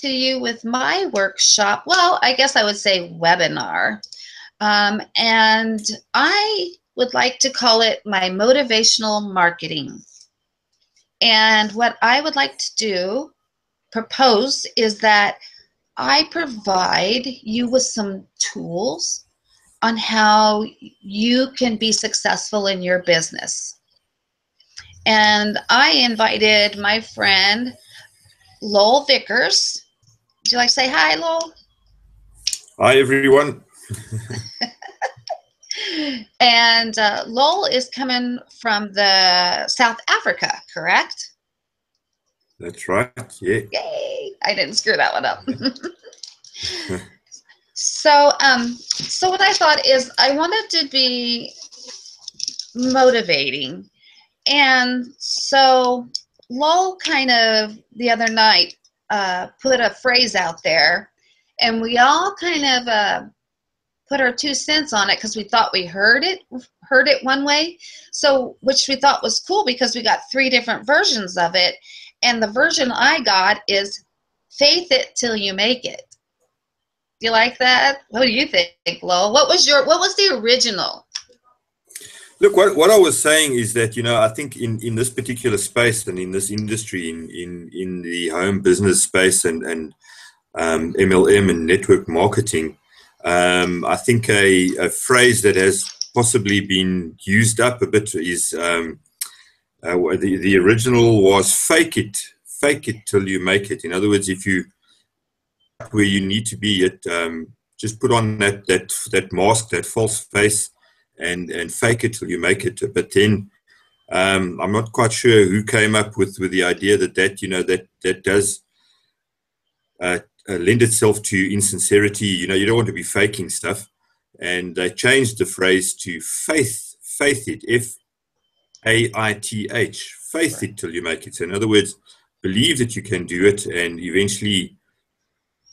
to you with my workshop. Well, I guess I would say webinar. And I would like to call it my motivational marketing. And what I would like to propose is that I provide you with some tools on how you can be successful in your business. And I invited my friend Lowell Vickers. Would you like to say hi, Lowell? Hi, everyone. And Lowell is coming from the South Africa, correct? That's right, yeah. Yay! I didn't screw that one up. So what I thought is I wanted to be motivating. And so Lowell kind of the other night put a phrase out there, and we all kind of put our 2 cents on it because we thought we heard it one way. So, which we thought was cool because we got 3 different versions of it. And the version I got is faith it till you make it. Do you like that? What do you think, Lowell? What was the original? Look, what I was saying is that, I think in this particular space and in this industry, in the home business space and MLM and network marketing, I think a phrase that has possibly been used up a bit is the original was fake it till you make it. In other words, if you where you need to be at, just put on that mask, that false face, and fake it till you make it. But then I'm not quite sure who came up with the idea that does lend itself to insincerity. You don't want to be faking stuff, and they changed the phrase to faith it, FAITH, faith it till you make it. So in other words, believe that you can do it, and eventually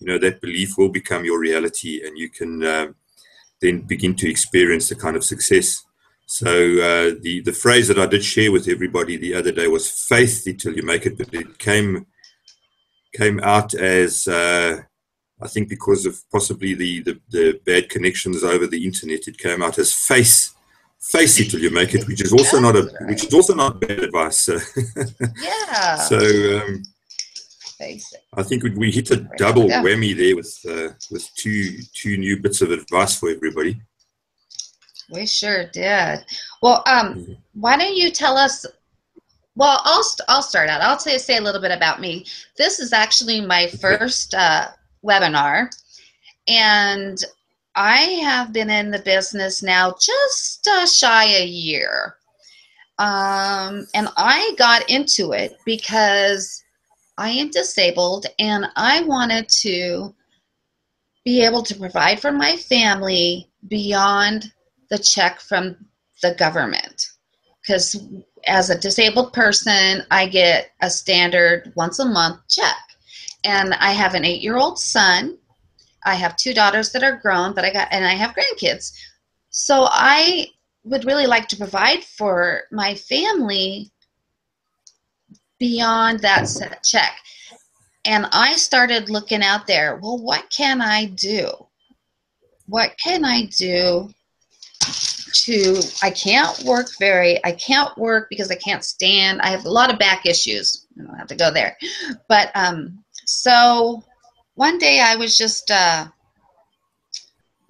that belief will become your reality, and you can then begin to experience the kind of success. So the phrase that I did share with everybody the other day was faith it till you make it, but it came out as I think because of possibly the bad connections over the internet, it came out as face it till you make it, which is also not bad advice. Yeah. So I think we hit a double whammy there with two new bits of advice for everybody. We sure did. Well, why don't you tell us? Well, I'll start out. I'll say a little bit about me. This is actually my first webinar, and I have been in the business now just shy a year. And I got into it because I am disabled and I wanted to be able to provide for my family beyond the check from the government. Because as a disabled person, I get a standard once a month check. And I have an 8-year-old son. I have 2 daughters that are grown, and I have grandkids. So I would really like to provide for my family beyond that set check. And I started looking out there, well, what can I do? What can I do I can't work because I can't stand. I have a lot of back issues. I don't have to go there. But so one day I was just,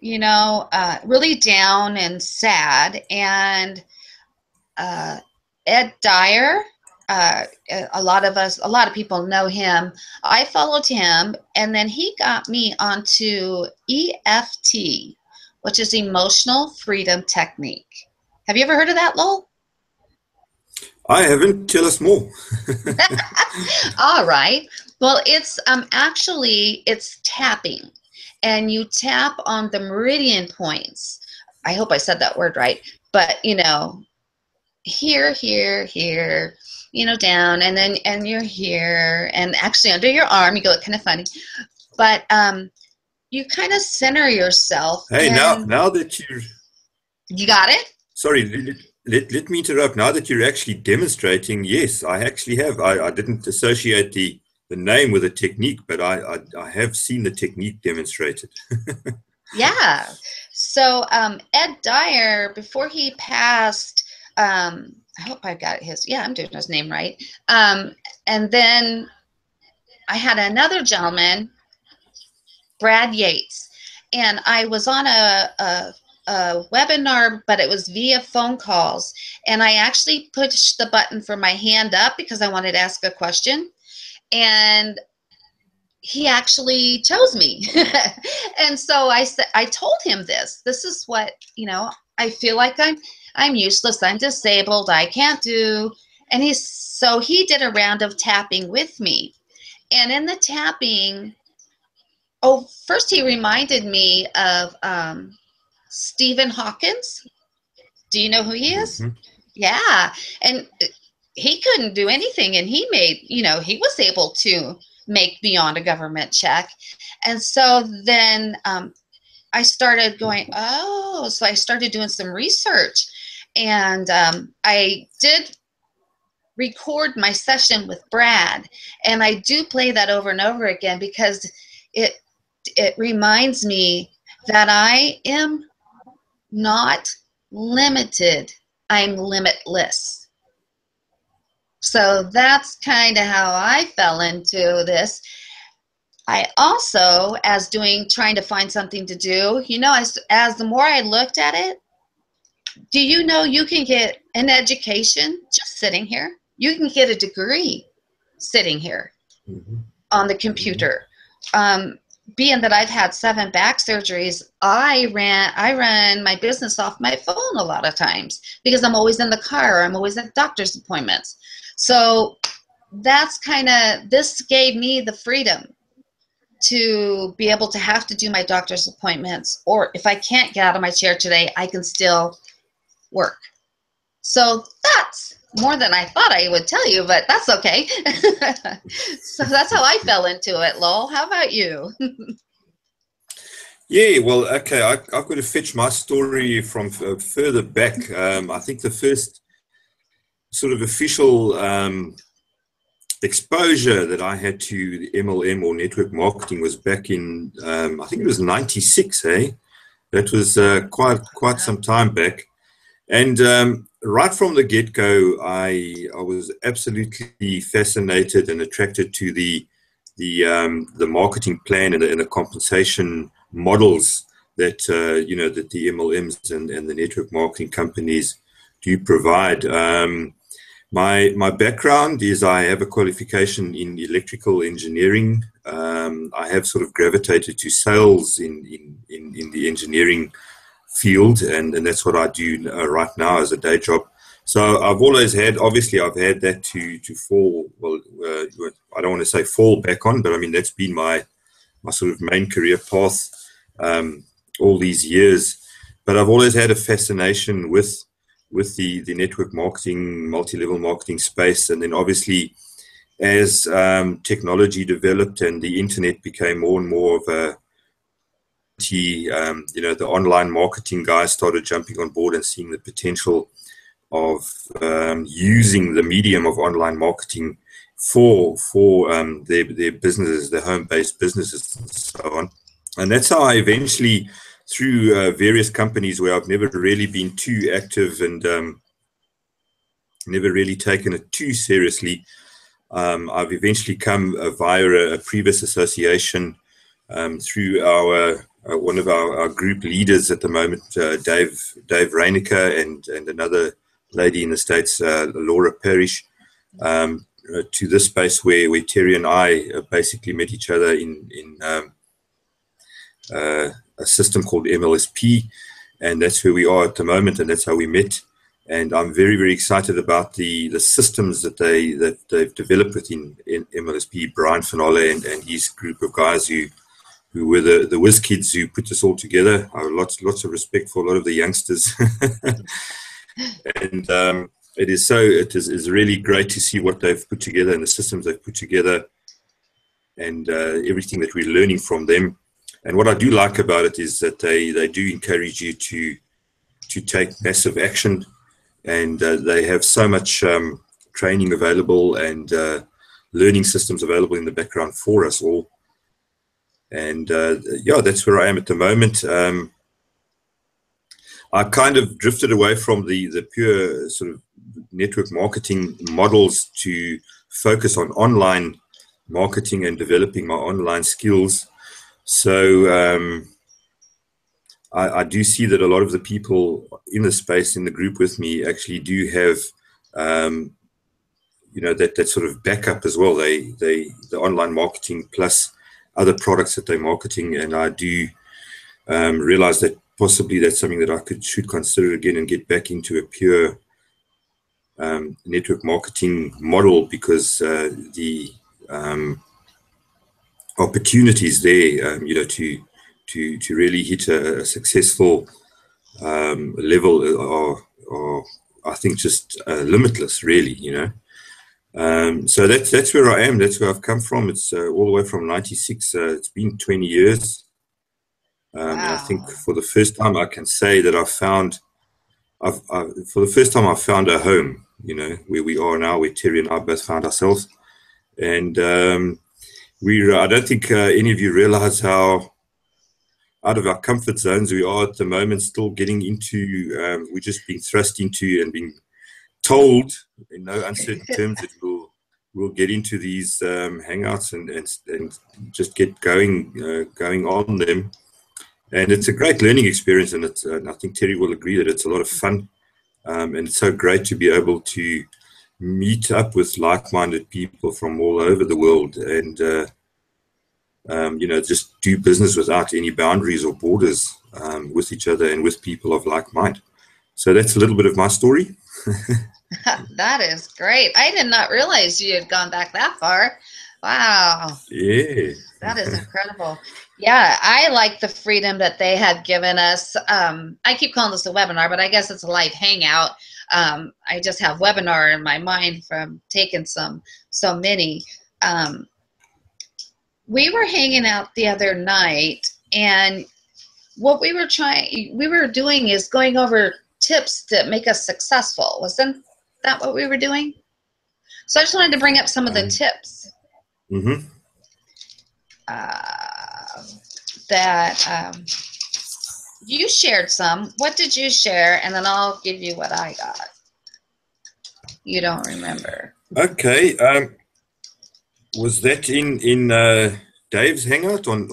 really down and sad. And Ed Dyer, a lot of people know him. I followed him, and then he got me onto EFT, which is Emotional Freedom Technique. Have you ever heard of that, Lowell? I haven't. Tell us more. All right. Well, it's it's tapping, and you tap on the meridian points. I hope I said that word right. But here, down, and you're here, and actually under your arm. You go kind of funny, but you kind of center yourself. Hey, now that you got it. Sorry, let me interrupt. Now that you're actually demonstrating, yes, I actually have. I didn't associate the the name with a technique, but I have seen the technique demonstrated. Yeah. So Ed Dyer, before he passed, I hope I got I'm doing his name right. And then I had another gentleman, Brad Yates, and I was on a webinar, but it was via phone calls. And I actually pushed the button for my hand up because I wanted to ask a question. And he actually chose me. And so I said, I told him this is what, I feel like I'm useless. I'm disabled. I can't do. And he did a round of tapping with me. And in the tapping, first he reminded me of Stephen Hawkins. Do you know who he is? Mm-hmm. Yeah. And he couldn't do anything. And he made, he was able to make beyond a government check. And so then I started going, so I started doing some research. And I did record my session with Brad. And I do play that over and over again because it reminds me that I am not limited. I'm limitless. So that's kind of how I fell into this. I also, trying to find something to do, as the more I looked at it, do you know you can get an education just sitting here? You can get a degree sitting here on the computer. Being that I've had 7 back surgeries, I run my business off my phone a lot of times because I'm always in the car. I'm always at doctor's appointments. So that's this gave me the freedom to be able to have to do my doctor's appointments, or if I can't get out of my chair today, I can still work. So that's more than I thought I would tell you, but that's okay. So that's how I fell into it, Lowell. How about you? Yeah, well, okay, I've got to fetch my story from further back. I think the first sort of official exposure that I had to the MLM or network marketing was back in, I think it was 96, eh? That was quite some time back. And right from the get-go, I was absolutely fascinated and attracted to the marketing plan and the compensation models that that the MLMs and the network marketing companies do provide. My background is I have a qualification in electrical engineering. I have sort of gravitated to sales in the engineering field, and that's what I do right now as a day job. So I've always had, obviously I've had that to fall, well, I don't want to say fall back on, but I mean, that's been my sort of main career path all these years. But I've always had a fascination with the network marketing, multi-level marketing space. And then obviously as technology developed and the internet became more and more of a, the online marketing guys started jumping on board and seeing the potential of using the medium of online marketing for their businesses, their home-based businesses and so on. And that's how I eventually, through various companies where I've never really been too active and never really taken it too seriously, I've eventually come via a previous association through our one of our group leaders at the moment, Dave Reinecker, and another lady in the States, Laura Parrish, to this space where Teri and I basically met each other in a system called MLSP, and that's where we are at the moment, and that's how we met. And I'm very, very excited about the systems that they've developed within MLSP. Brian Finale and his group of guys who were the whiz kids who put this all together. I have lots of respect for a lot of the youngsters. And it is really great to see what they've put together and the systems they've put together and everything that we're learning from them. And what I do like about it is that they do encourage you to take massive action, and they have so much training available and learning systems available in the background for us all. And yeah, that's where I am at the moment. I kind of drifted away from the pure sort of network marketing models to focus on online marketing and developing my online skills. So I do see that a lot of the people in the space, in the group with me, actually do have, that sort of backup as well. The online marketing plus other products that they're marketing, and I do realize that possibly that's something that I should consider again and get back into a pure network marketing model, because the opportunities there, to really hit a successful level are I think just limitless, really. So that's where I am. That's where I've come from. It's all the way from '96. It's been 20 years. Wow. And I think for the first time I can say that for the first time I found a home, where we are now, where Teri and I both found ourselves. And I don't think any of you realize how out of our comfort zones we are at the moment, still getting into, we're just being thrust into and being told in no uncertain terms that we'll get into these hangouts and just get going on them. And it's a great learning experience, and I think Teri will agree that it's a lot of fun, and it's so great to be able to meet up with like-minded people from all over the world, and just do business without any boundaries or borders, with each other and with people of like mind. So that's a little bit of my story. That is great. I did not realize you had gone back that far. Wow. Yeah. That is incredible. Yeah, I like the freedom that they have given us. I keep calling this a webinar, but I guess it's a live hangout. I just have webinar in my mind from taking so many. We were hanging out the other night, and what we were doing is going over tips that make us successful. Wasn't that what we were doing? So I just wanted to bring up some of the tips. Mm-hmm. That you shared some. What did you share? And then I'll give you what I got. You don't remember. Okay. Was that in Dave's hangout on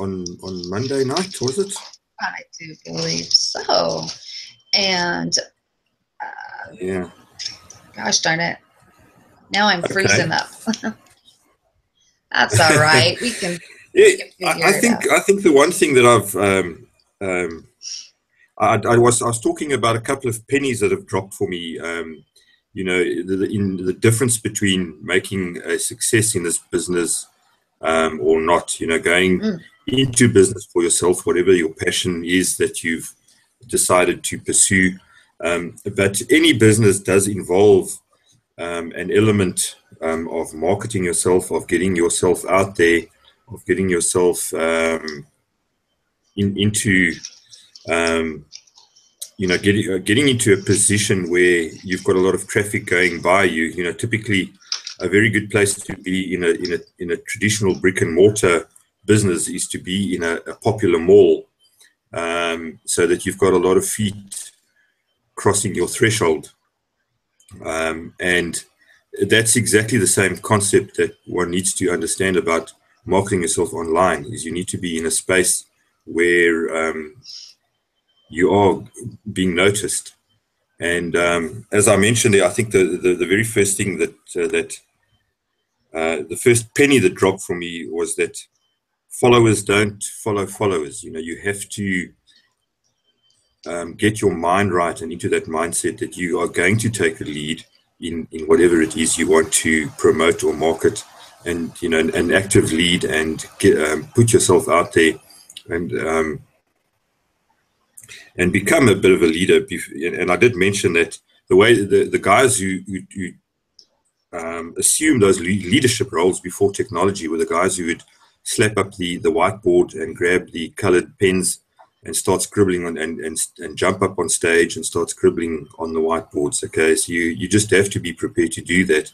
Monday night, was it? I do believe so. And yeah. Gosh darn it. Now I'm freezing up. That's all right. We can. I think the one thing that I was talking about a couple of pennies that have dropped for me. In the difference between making a success in this business or not. Going into business for yourself, whatever your passion is that you've decided to pursue. But any business does involve an element of marketing yourself, of getting yourself out there, of getting yourself into getting into a position where you've got a lot of traffic going by you. Typically a very good place to be in a traditional brick and mortar business is to be in a popular mall, so that you've got a lot of feet crossing your threshold, and that's exactly the same concept that one needs to understand about marketing yourself online. Is you need to be in a space where you are being noticed. And as I mentioned there, I think the very first thing that the first penny that dropped for me was that followers don't follow followers. You have to get your mind right and into that mindset that you are going to take a lead in whatever it is you want to promote or market, and an active lead, and put yourself out there and become a bit of a leader. And I did mention that the way the guys who assume those leadership roles before technology were the guys who would slap up the whiteboard and grab the colored pens and start scribbling on and jump up on stage and start scribbling on the whiteboards. Okay, so you just have to be prepared to do that.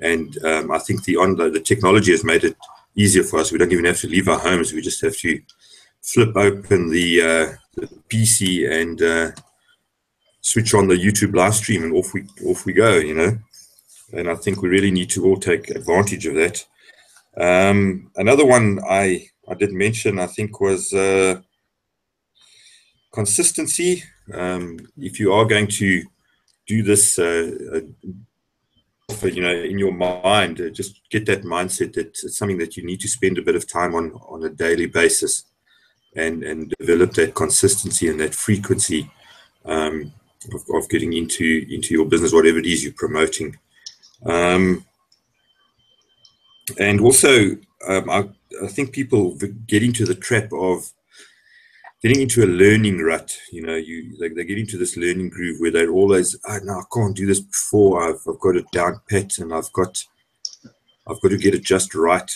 And I think the technology has made it easier for us. We don't even have to leave our homes. We just have to flip open the PC and switch on the YouTube live stream, and off we go, you know. And I think we really need to all take advantage of that. Another one I did mention, I think, was consistency. If you are going to do this, you know, in your mind, just get that mindset that it's something that you need to spend a bit of time on a daily basis, and develop that consistency and that frequency of getting into your business, whatever it is you're promoting. And also, I think people get into the trap of getting into a learning rut. You know, they get into this learning groove where they're always, no, I can't do this before. I've got it down pat, and I've got to get it just right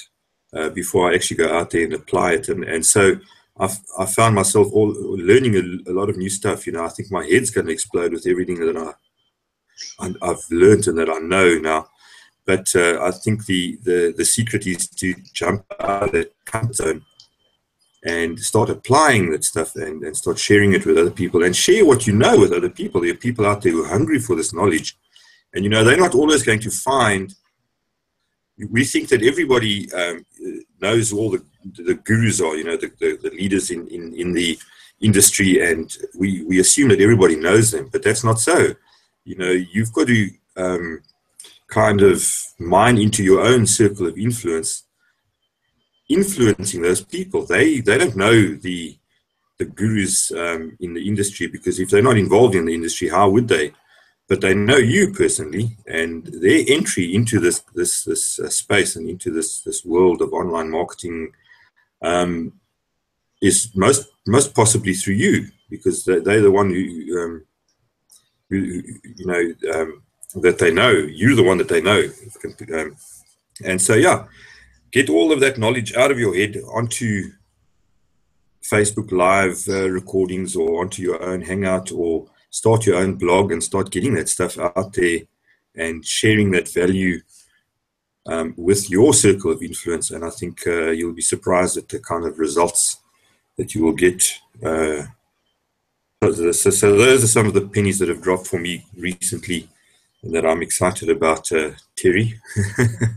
before I actually go out there and apply it. And so I found myself learning a lot of new stuff. You know, I think my head's going to explode with everything that I've learned and that I know now. But I think the secret is to jump out of that comfort zone and start applying that stuff, and start sharing it with other people, and share what you know with other people. There are people out there who are hungry for this knowledge. And, you know, they're not always going to find. We think that everybody knows all the gurus are, you know, the leaders in the industry, and we assume that everybody knows them, but that's not so. You know, you've got to kind of mine into your own circle of influence, influencing those people. They don't know the gurus in the industry, because if they're not involved in the industry, how would they? But they know you personally, and their entry into this space and into this world of online marketing is most possibly through you, because they're the one who you know, that they know. You're the one that they know. And so, yeah, get all of that knowledge out of your head onto Facebook Live recordings, or onto your own Hangout, or start your own blog and start getting that stuff out there and sharing that value with your circle of influence. And I think you'll be surprised at the kind of results that you will get. So those are some of the pennies that have dropped for me recently, and that I'm excited about, Teri.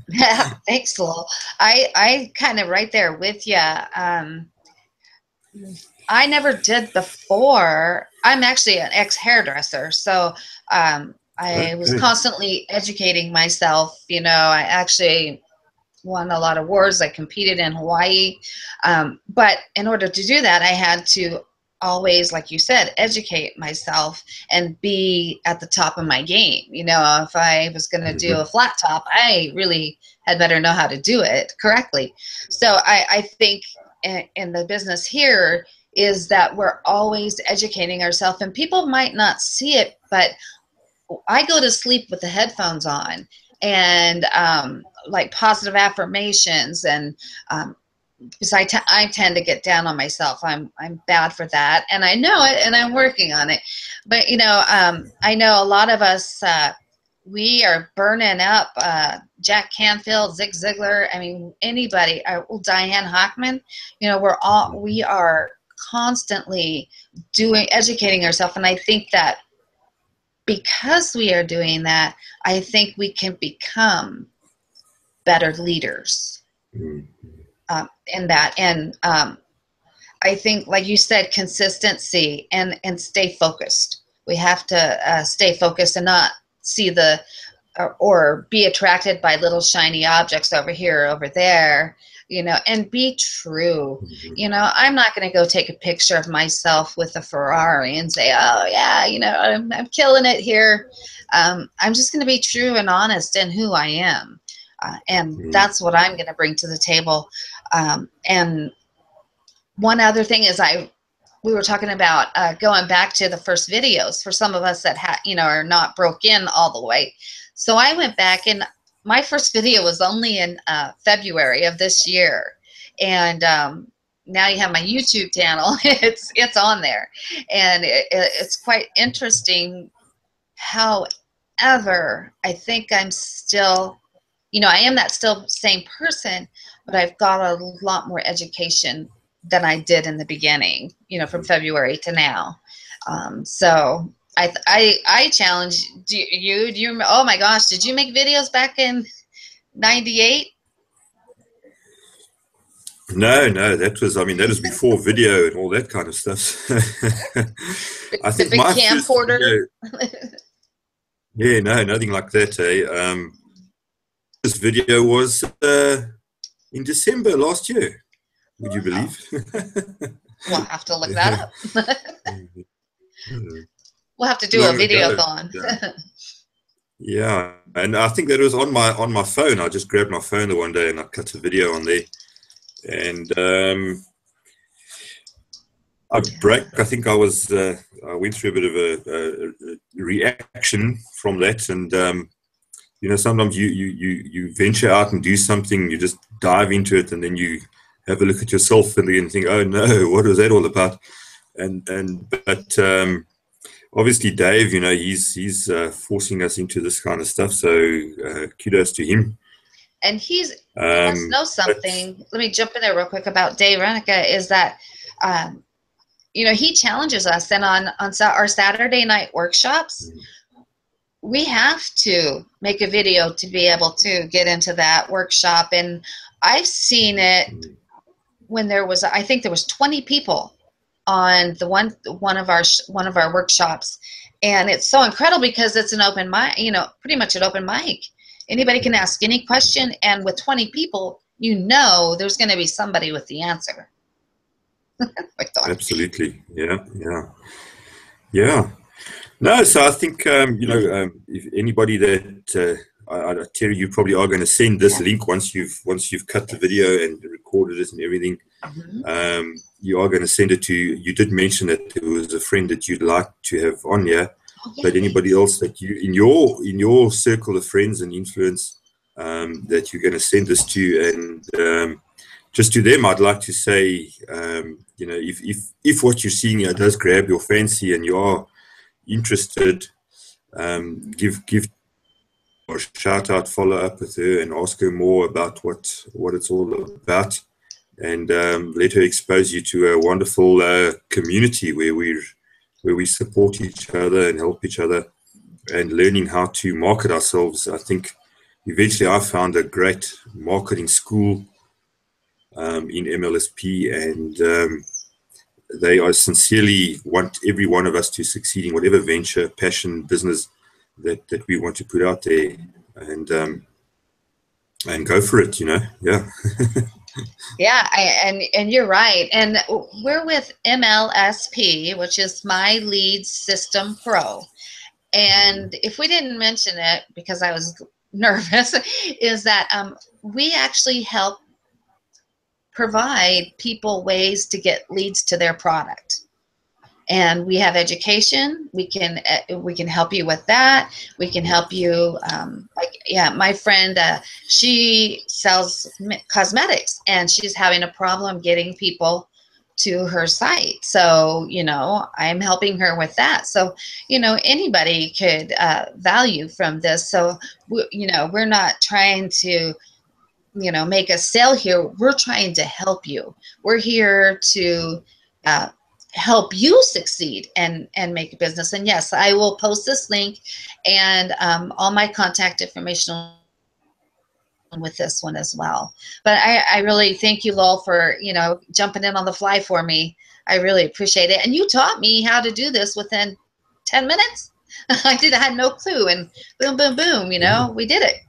Yeah, thanks, Lowell. I kind of right there with you. I never did before. I'm actually an ex-hairdresser, so I was Okay. constantly educating myself. You know, I actually won a lot of awards. I competed in Hawaii. But in order to do that, I had to always, like you said, educate myself and be at the top of my game. You know, if I was going to do a flat top, I really had better know how to do it correctly. So I think in the business here is that we're always educating ourselves, and people might not see it, but I go to sleep with the headphones on, and like positive affirmations, and because I tend to get down on myself. I'm bad for that, and I know it, and I'm working on it. But you know, I know a lot of us we are burning up. Jack Canfield, Zig Ziglar. I mean, anybody. Diane Hockman. You know, we are constantly educating ourselves, and I think that because we are doing that, I think we can become better leaders in that. And I think, like you said, consistency and stay focused. We have to stay focused and not see or be attracted by little shiny objects over here, over there, you know, and be true. You know, I'm not going to go take a picture of myself with a Ferrari and say, oh yeah, you know, I'm killing it here. I'm just going to be true and honest in who I am. And that's what I'm going to bring to the table. And one other thing is we were talking about going back to the first videos for some of us that are not broke in all the way. So I went back, and my first video was only in February of this year. And now you have my YouTube channel. It's on there. And it's quite interesting. However, I think I'm still I am that still same person, but I've got a lot more education than I did in the beginning, from February to now. So I challenge you, oh my gosh, did you make videos back in 98? No, that was, that was before video and all that kind of stuff. I The think big my first camcorder? video, yeah, no, nothing like that. This video was in December last year. Would you Wow. believe? We'll have to look Yeah. that up. We'll have to do a Long ago. videothon. Yeah, and I think that was on my phone. I just grabbed my phone the one day and I cut a video on there. And I think I went through a bit of a reaction from that. And sometimes you venture out and do something, you just dive into it, and then you have a look at yourself and then think, oh no, what was that all about? But obviously Dave, he's forcing us into this kind of stuff. So kudos to him. And he must know something. Let me jump in there real quick about Dave Renica, is that, he challenges us. And on our Saturday night workshops, we have to make a video to be able to get into that workshop. And I've seen it when I think there was 20 people on the one of our workshops. And it's so incredible because it's an open mic, pretty much an open mic. Anybody can ask any question, and with 20 people, there's going to be somebody with the answer. Absolutely. Yeah. No, so I think, if anybody that, Teri, you probably are going to send this link once you've cut the video and recorded it and everything. You are going to send it to, you did mention that there was a friend that you'd like to have on here. But anybody else that you in your circle of friends and influence that you're going to send this to, and just to them, I'd like to say, if what you're seeing here does grab your fancy and you are interested, give or shout out, follow up with her, and ask her more about what it's all about, and let her expose you to a wonderful community where we support each other and help each other, and learning how to market ourselves. I think eventually I found a great marketing school in MLSP, and they are sincerely want every one of us to succeed in whatever venture, passion, business that we want to put out there, and go for it, yeah. Yeah, and you're right. And we're with MLSP, which is My Lead System Pro. And if we didn't mention it, because I was nervous, is that we actually help provide people ways to get leads to their product. And we have education. We can help you with that. We can help you. My friend, she sells cosmetics, and she's having a problem getting people to her site. So I'm helping her with that. So anybody could value from this. So we're not trying to make a sale here. We're trying to help you. We're here to help you succeed and make a business. And yes, I will post this link and all my contact information with this one as well. But I really thank you, Lowell, for jumping in on the fly for me. I really appreciate it. And you taught me how to do this within 10 minutes. I had no clue, and boom, boom, boom, we did it.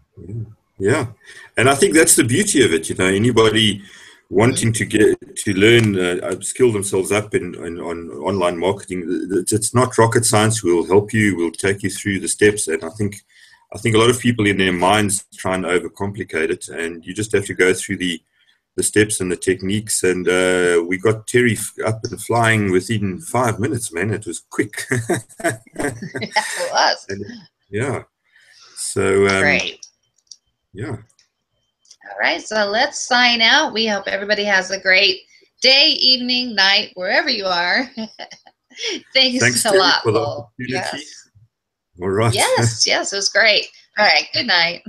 Yeah. And I think that's the beauty of it. Anybody wanting to learn, skill themselves up on online marketing, it's not rocket science. We'll help you. We'll take you through the steps. And I think a lot of people in their minds try and overcomplicate it, and you just have to go through the steps and the techniques. And we got Teri up and flying within 5 minutes, man. It was quick. Yes, it was. And, yeah. So great. Yeah. All right, so let's sign out. We hope everybody has a great day, evening, night, wherever you are. Thanks a lot, for the Lowell. opportunity. Yes. All right. Yes, it was great. All right, good night.